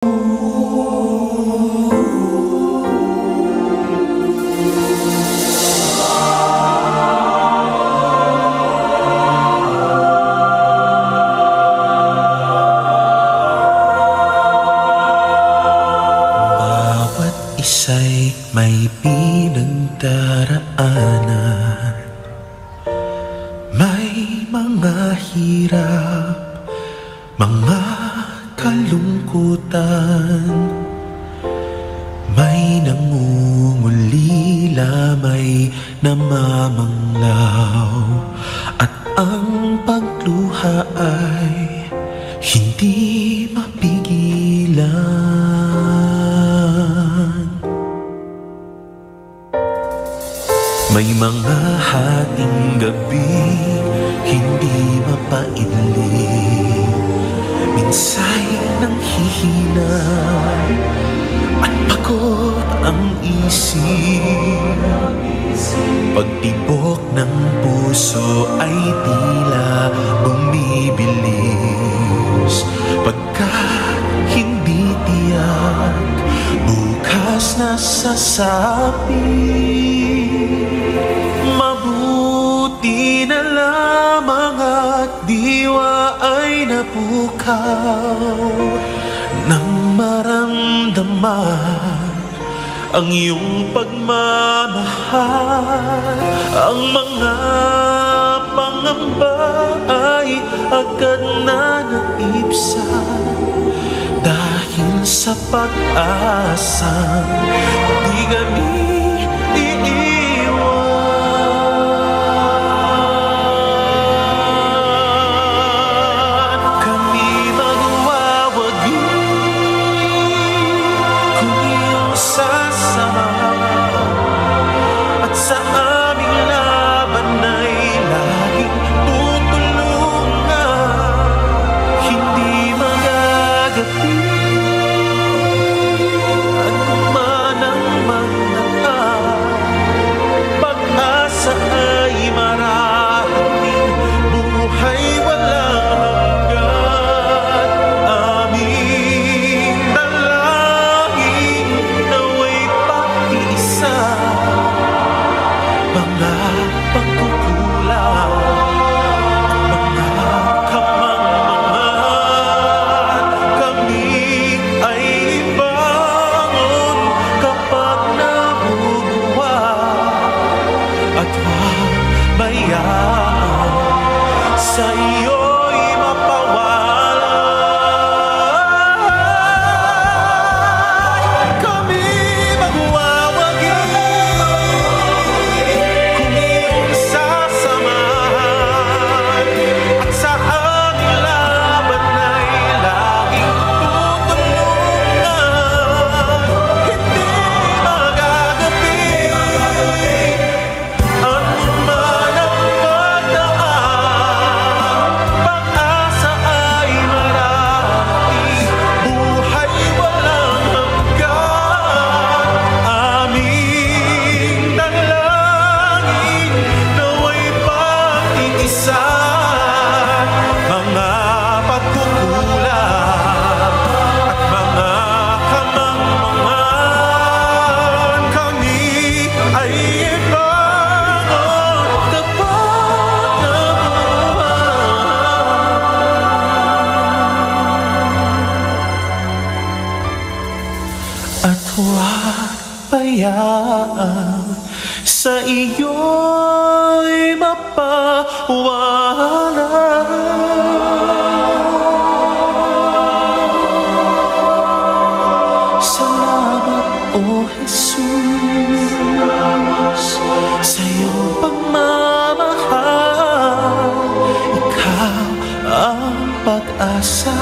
Bawat isa'y may pinagdaraanan, may mga hirap, mga kalungkutan, may nangungulila, may namamanglaw, at ang pagluha ay hindi mapigilan. May mga hating gabi hindi mapaidlip, minsa'y nanghihina at pagod ang isip. Pagtibok ng puso ay tila bumibilis, pagkat hindi tiyak bukas na sasapit. Mabuti na lamang at diwa ay napukaw nang maramdaman ang iyong pagmamahal. Ang mga pangamba ay agad na naibsan dahil sa pag-asang di kami iiwan. Kami magwawagi kung iyong sasama, at sa aming laban ay laging tutulungan, hindi magagapi. At kung manang magdaan, pag-asa ay marahating, buhay walang hanggan. Aming dalangin nawa'y pag-iisa, mga pagkukulang, mga kamangmangan, kami ay bangon kapag nabubuwa, at huwag bayaan sa iyo'y mapawalay. Kami magwawagi kung iyong sasamahan, at sa aming laban ay laging tutulungan, hindi magagapi. Ang man ang pagdaan, pag-asa ay marating, buhay walang hanggan. Aming dalangin nawa'y pag-iisa, mga pagkukulang at mga kamangmangan, kami ay bangon kapag nabubuhay, at huwag bayaan sa iyo'y mapawalay. Salamat, O Jesus, sa iyong pagmamahal. Ikaw ang pag-asa